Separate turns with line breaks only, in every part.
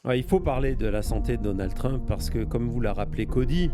Ouais, il faut parler de la santé de Donald Trump parce que, comme vous l'a rappelé Cody,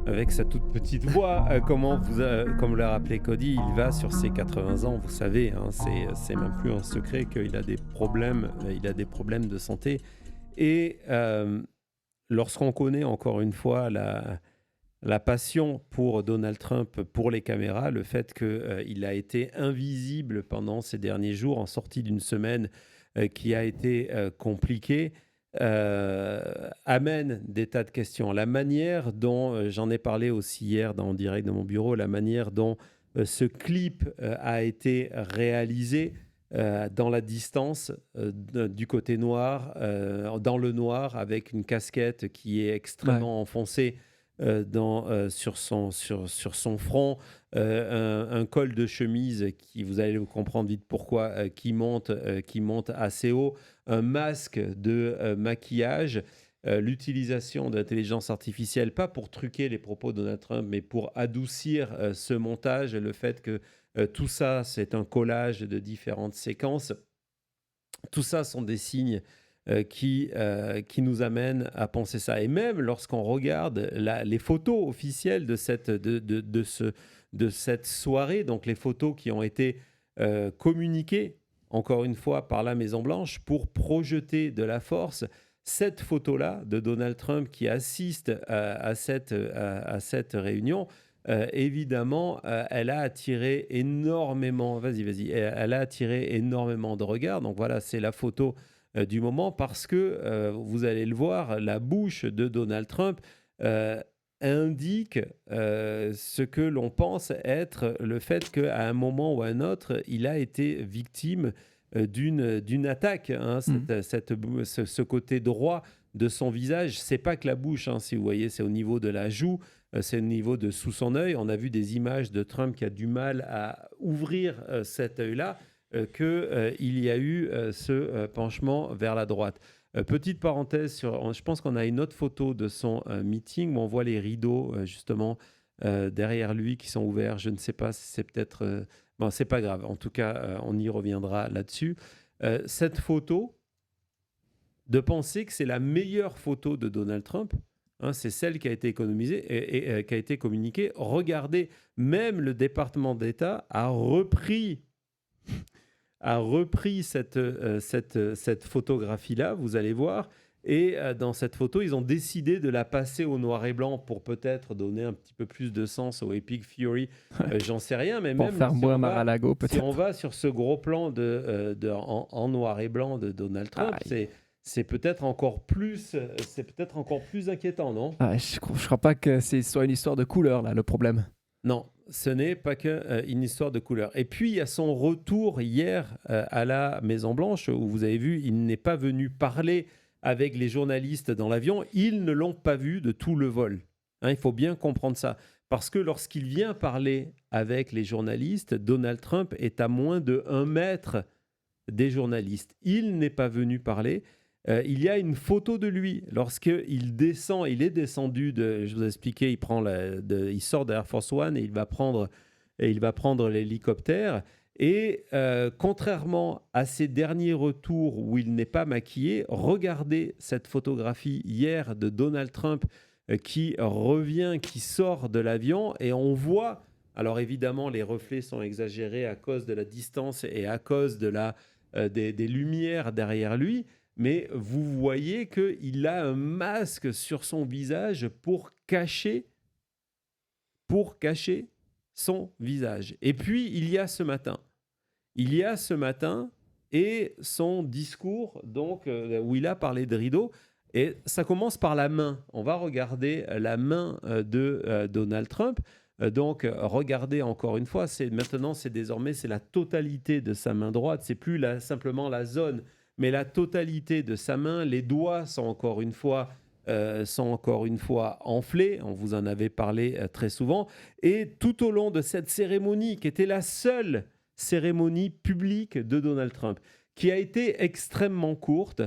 avec sa toute petite voix, comme l'a rappelé Cody, il va sur ses 80 ans, vous savez, hein, c'est même plus un secret qu'il a des problèmes, il a des problèmes de santé. Et lorsqu'on connaît encore une fois la passion pour Donald Trump, pour les caméras, le fait qu'il a été invisible pendant ces derniers jours, en sortie d'une semaine qui a été compliquée, amène des tas de questions. La manière dont, j'en ai parlé aussi hier en direct de mon bureau, la manière dont ce clip a été réalisé dans la distance, du côté noir, dans le noir, avec une casquette qui est
Ouais.
extrêmement enfoncée sur son front, un col de chemise qui, vous allez comprendre vite pourquoi, qui monte assez haut, un masque de maquillage, l'utilisation d'intelligence artificielle, pas pour truquer les propos de Donald Trump, mais pour adoucir ce montage, le fait que tout ça, c'est un collage de différentes séquences. Tout ça sont des signes qui nous amènent à penser ça. Et même lorsqu'on regarde les photos officielles de cette soirée, donc les photos qui ont été communiquées, encore une fois, par la Maison-Blanche pour projeter de la force, cette photo-là de Donald Trump qui assiste à cette réunion, évidemment, elle a attiré énormément, elle a attiré énormément de regards. Donc voilà, c'est la photo du moment parce que, vous allez le voir, la bouche de Donald Trump euh, indique ce que l'on pense être le fait qu'à un moment ou à un autre, il a été victime d'une attaque. Hein,
Mmh.
ce côté droit de son visage, c'est pas que la bouche, hein, si vous voyez, c'est au niveau de la joue, c'est au niveau de sous son œil. On a vu des images de Trump qui a du mal à ouvrir cet œil-là, qu'il y a eu ce penchement vers la droite. Petite parenthèse, je pense qu'on a une autre photo de son meeting où on voit les rideaux justement derrière lui qui sont ouverts. Je ne sais pas si c'est peut-être... bon, c'est pas grave. En tout cas, on y reviendra là-dessus. Cette photo, de penser que c'est la meilleure photo de Donald Trump, hein, c'est celle qui a été économisée et qui a été communiquée. Regardez, même le département d'État a repris cette photographie-là, vous allez voir. Et dans cette photo, ils ont décidé de la passer au noir et blanc pour peut-être donner un petit peu plus de sens au Epic Fury.
Ouais.
J'en sais rien, mais
Pour
même
faire moins Mar-a-Lago
si on
peut-être?
va sur ce gros plan en noir et blanc de Donald Trump,
Aïe.
c'est peut-être encore plus inquiétant, non?
Ah, je crois pas que c'est soit une histoire de couleur là, le problème.
Non, ce n'est pas qu'une histoire de couleur. Et puis, il y a son retour hier à la Maison-Blanche, où vous avez vu, il n'est pas venu parler avec les journalistes dans l'avion. Ils ne l'ont pas vu de tout le vol. Hein, il faut bien comprendre ça. Parce que lorsqu'il vient parler avec les journalistes, Donald Trump est à moins de 1 mètre des journalistes. Il n'est pas venu parler. Il y a une photo de lui lorsqu'il descend. Il est descendu je vous ai expliqué, il sort de Air Force One et il va prendre l'hélicoptère. Et contrairement à ses derniers retours où il n'est pas maquillé, regardez cette photographie hier de Donald Trump qui revient, qui sort de l'avion et on voit. Alors évidemment, les reflets sont exagérés à cause de la distance et à cause des lumières derrière lui, mais vous voyez qu'il a un masque sur son visage pour cacher son visage. Et puis, il y a ce matin et son discours donc où il a parlé de rideau. Et ça commence par la main. On va regarder la main de Donald Trump. Donc, regardez encore une fois, désormais c'est la totalité de sa main droite. C'est plus simplement la zone, mais la totalité de sa main. Les doigts sont encore une fois enflés. On vous en avait parlé très souvent. Et tout au long de cette cérémonie, qui était la seule cérémonie publique de Donald Trump, qui a été extrêmement courte,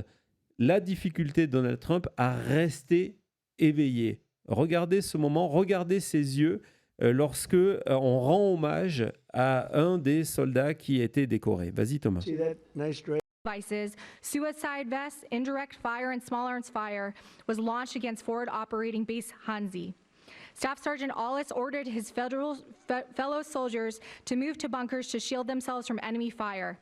la difficulté de Donald Trump à rester éveillé. Regardez ce moment, regardez ses yeux lorsque on rend hommage à un des soldats qui a été décoré. Vas-y Thomas.
devices, suicide vests, indirect fire, and small arms fire was launched against Forward Operating Base Hanzi. Staff Sergeant Aulis ordered his fellow soldiers to move to bunkers to shield themselves from enemy fire.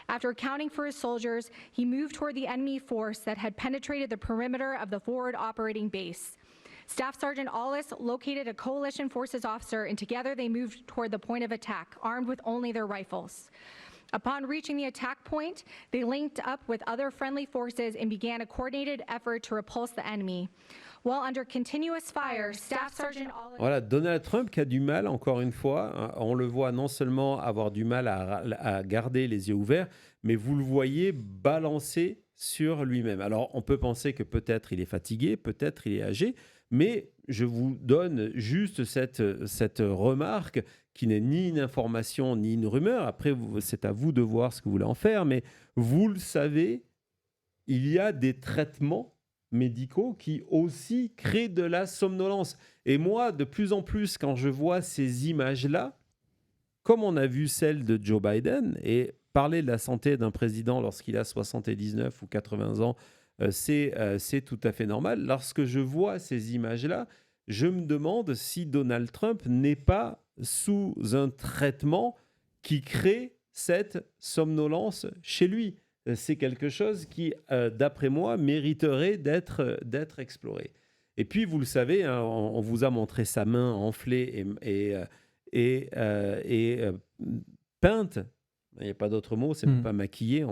After accounting for his soldiers, he moved toward the enemy force that had penetrated the perimeter of the Forward Operating Base. Staff Sergeant Aulis located a coalition forces officer, and together they moved toward the point of attack, armed with only their rifles. Upon reaching the attack point, they linked up with other friendly forces and began a coordinated effort to repulse the enemy. While under continuous fire, Staff Sergeant Aulis...
Voilà, Donald Trump qui a du mal, encore une fois, hein, on le voit non seulement avoir du mal à garder les yeux ouverts, mais vous le voyez balancer sur lui-même. Alors, on peut penser que peut-être il est fatigué, peut-être il est âgé, mais je vous donne juste cette remarque qui n'est ni une information ni une rumeur. Après, c'est à vous de voir ce que vous voulez en faire, mais vous le savez, il y a des traitements médicaux qui aussi créent de la somnolence. Et moi, de plus en plus, quand je vois ces images-là, comme on a vu celle de Joe Biden, et parler de la santé d'un président lorsqu'il a 79 ou 80 ans, c'est tout à fait normal. Lorsque je vois ces images-là, je me demande si Donald Trump n'est pas sous un traitement qui crée cette somnolence chez lui. C'est quelque chose qui, d'après moi, mériterait d'être exploré. Et puis, vous le savez, hein, on vous a montré sa main enflée et peinte. Il n'y a pas d'autre mot, c'est pas maquillée,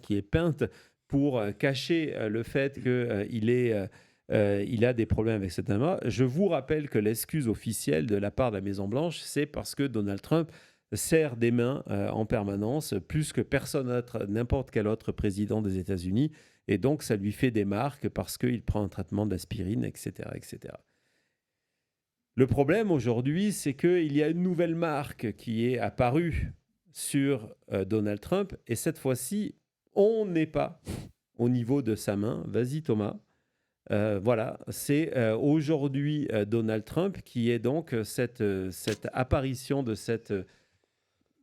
qui est peinte pour cacher le fait qu'il a des problèmes avec cette main. Je vous rappelle que l'excuse officielle de la part de la Maison-Blanche, c'est parce que Donald Trump serre des mains en permanence, plus que personne d'autre, n'importe quel autre président des États-Unis. Et donc, ça lui fait des marques parce qu'il prend un traitement d'aspirine, etc., etc. Le problème aujourd'hui, c'est qu'il y a une nouvelle marque qui est apparue sur Donald Trump. Et cette fois-ci, on n'est pas au niveau de sa main. Vas-y, Thomas. Voilà, c'est aujourd'hui Donald Trump qui est donc cette apparition de cette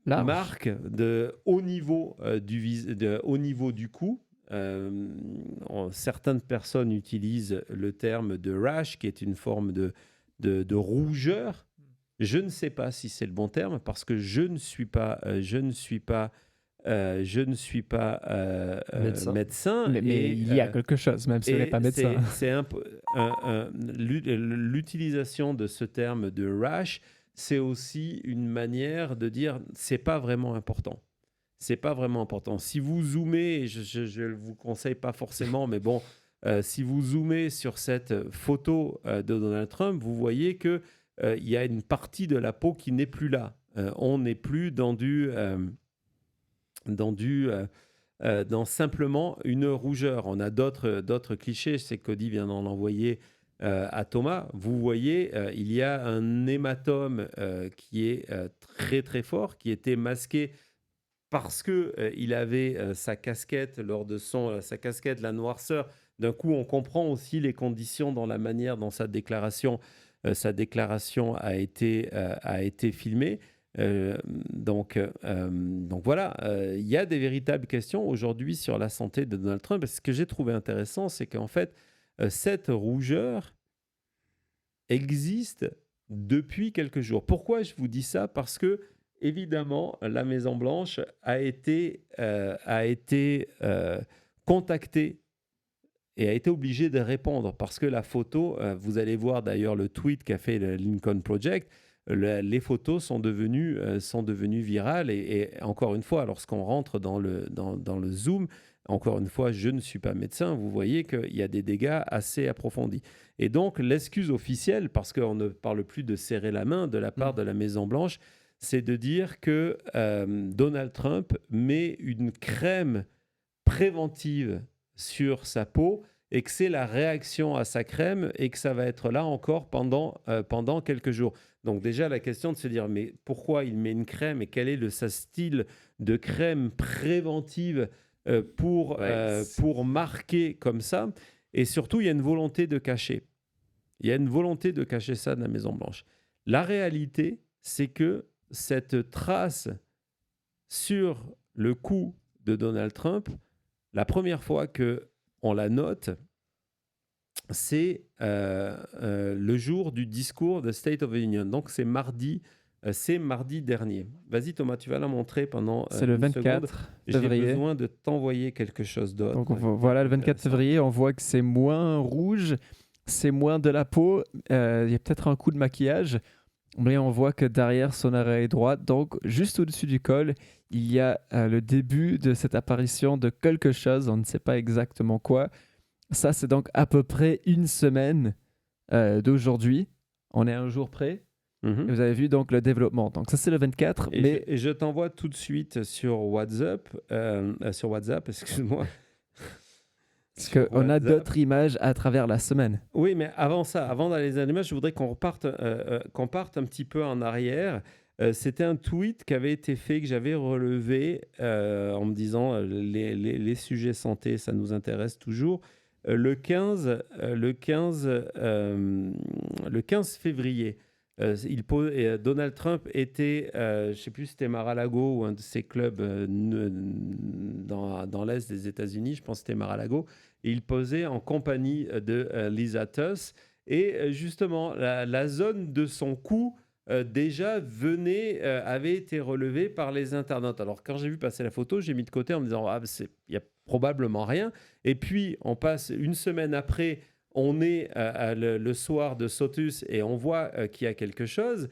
marque de haut niveau, haut niveau du cou. Certaines personnes utilisent le terme de rash, qui est une forme de rougeur. Je ne sais pas si c'est le bon terme parce que je ne suis pas médecin.
Mais il y a quelque chose, même si on n'est pas médecin.
L'utilisation de ce terme de rash, c'est aussi une manière de dire c'est pas vraiment important. C'est pas vraiment important. Si vous zoomez, je ne vous conseille pas forcément, mais bon, si vous zoomez sur cette photo de Donald Trump, vous voyez que il y a une partie de la peau qui n'est plus là. On n'est plus dans simplement une rougeur. On a d'autres clichés. C'est que Cody vient d'en envoyer à Thomas. Vous voyez, il y a un hématome qui est très très fort, qui était masqué parce qu'il avait sa casquette lors de sa casquette, la noirceur. D'un coup, on comprend aussi les conditions dans la manière dont sa déclaration a été filmée. Donc voilà, il y a des véritables questions aujourd'hui sur la santé de Donald Trump. Et ce que j'ai trouvé intéressant, c'est qu'en fait, cette rougeur existe depuis quelques jours. Pourquoi je vous dis ça ? Parce que, évidemment, la Maison-Blanche a été contactée et a été obligée de répondre parce que la photo, vous allez voir d'ailleurs le tweet qu'a fait le Lincoln Project, les photos sont devenues virales et encore une fois, lorsqu'on rentre dans le Zoom, encore une fois, je ne suis pas médecin, vous voyez qu'il y a des dégâts assez approfondis. Et donc, l'excuse officielle, parce qu'on ne parle plus de serrer la main de la part de la Maison-Blanche, c'est de dire que Donald Trump met une crème préventive sur sa peau et que c'est la réaction à sa crème et que ça va être là encore pendant quelques jours. Donc déjà, la question de se dire, mais pourquoi il met une crème et quel est sa style de crème préventive pour marquer comme ça. Et surtout, il y a une volonté de cacher. Il y a une volonté de cacher ça de la Maison-Blanche. La réalité, c'est que cette trace sur le cou de Donald Trump La première fois qu'on la note, c'est le jour du discours de State of the Union. Donc, c'est mardi dernier. Vas-y, Thomas, tu vas la montrer pendant
C'est le
une seconde.
24
J'ai
février.
besoin de t'envoyer quelque chose d'autre.
Donc voilà, le 24 février, on voit que c'est moins rouge, c'est moins de la peau, il y a peut-être un coup de maquillage, mais on voit que derrière son oreille droite, donc juste au-dessus du col, il y a le début de cette apparition de quelque chose, on ne sait pas exactement quoi. Ça, c'est donc à peu près une semaine d'aujourd'hui. On est à un jour près.
Mhm.
Et vous avez vu donc le développement. Donc ça, c'est le 24.
Et je t'envoie tout de suite sur WhatsApp, excuse-moi.
Parce
Sur
qu'on a
WhatsApp.
d'autres images à travers la semaine.
Oui, mais avant ça, avant d'aller dans les images, je voudrais qu'on parte un petit peu en arrière. C'était un tweet qui avait été fait, que j'avais relevé en me disant les sujets santé, ça nous intéresse toujours. Le 15 février, Donald Trump était, je ne sais plus si c'était Mar-a-Lago ou un de ces clubs dans l'Est des États-Unis, je pense que c'était Mar-a-Lago, et il posait en compagnie de Lisa Tuss. Et justement, la zone de son cou déjà avait été relevée par les internautes. Alors, quand j'ai vu passer la photo, j'ai mis de côté en me disant il n'y a probablement rien. Et puis, on passe une semaine après, on est le soir de Sotus et on voit qu'il y a quelque chose.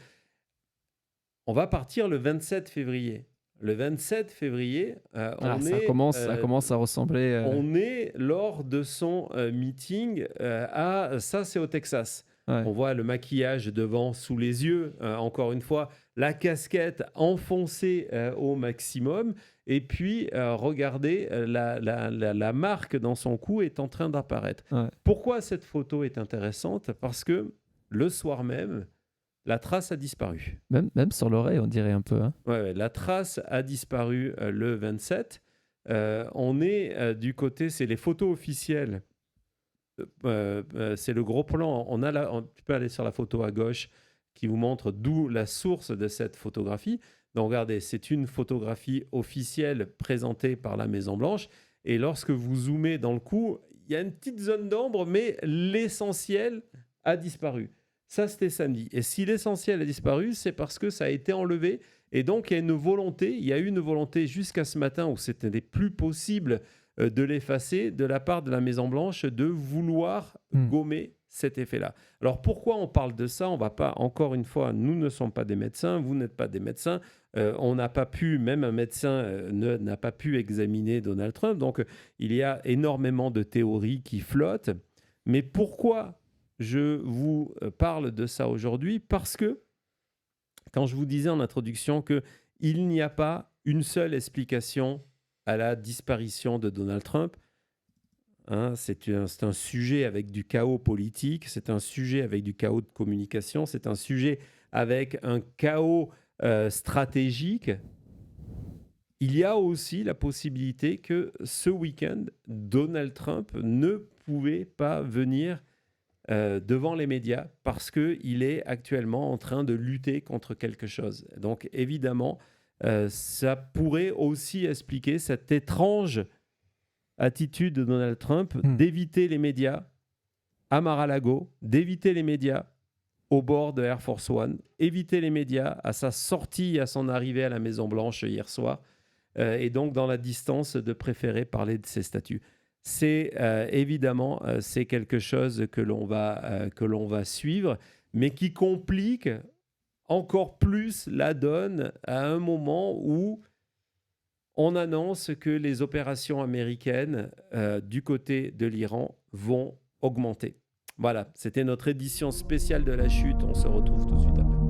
On va partir le 27 février. Le 27 février,
ça commence à ressembler...
on est lors de son meeting ça c'est au Texas.
Ouais.
On voit le maquillage devant, sous les yeux, encore une fois, la casquette enfoncée au maximum. Et puis, regardez, la marque dans son cou est en train d'apparaître.
Ouais.
Pourquoi cette photo est intéressante ? Parce que le soir même, la trace a disparu.
Même sur l'oreille, on dirait un peu. Hein.
Ouais, la trace a disparu le 27. On est du côté, c'est les photos officielles. C'est le gros plan. Tu peux aller sur la photo à gauche qui vous montre d'où la source de cette photographie. Donc regardez, c'est une photographie officielle présentée par la Maison-Blanche. Et lorsque vous zoomez dans le cou, il y a une petite zone d'ombre, mais l'essentiel a disparu. Ça, c'était samedi. Et si l'essentiel a disparu, c'est parce que ça a été enlevé. Et donc, il y a eu une volonté jusqu'à ce matin où c'était plus possible de l'effacer de la part de la Maison-Blanche, de vouloir gommer cet effet-là. Alors, pourquoi on parle de ça ? On va pas, encore une fois, nous ne sommes pas des médecins, vous n'êtes pas des médecins. On n'a pas pu, même un médecin n'a pas pu examiner Donald Trump. Donc, il y a énormément de théories qui flottent. Mais pourquoi je vous parle de ça aujourd'hui ? Parce que, quand je vous disais en introduction qu'il n'y a pas une seule explication à la disparition de Donald Trump, c'est un sujet avec du chaos politique, c'est un sujet avec du chaos de communication, c'est un sujet avec un chaos stratégique. Il y a aussi la possibilité que ce week-end, Donald Trump ne pouvait pas venir devant les médias parce qu'il est actuellement en train de lutter contre quelque chose. Donc évidemment, ça pourrait aussi expliquer cette étrange attitude de Donald Trump d'éviter les médias à Mar-a-Lago, d'éviter les médias au bord de Air Force One, éviter les médias à sa sortie, à son arrivée à la Maison-Blanche hier soir, et donc dans la distance de préférer parler de ses statuts. C'est évidemment c'est quelque chose que l'on va suivre, mais qui complique encore plus la donne à un moment où on annonce que les opérations américaines du côté de l'Iran vont augmenter. Voilà, c'était notre édition spéciale de la chute. On se retrouve tout de suite après.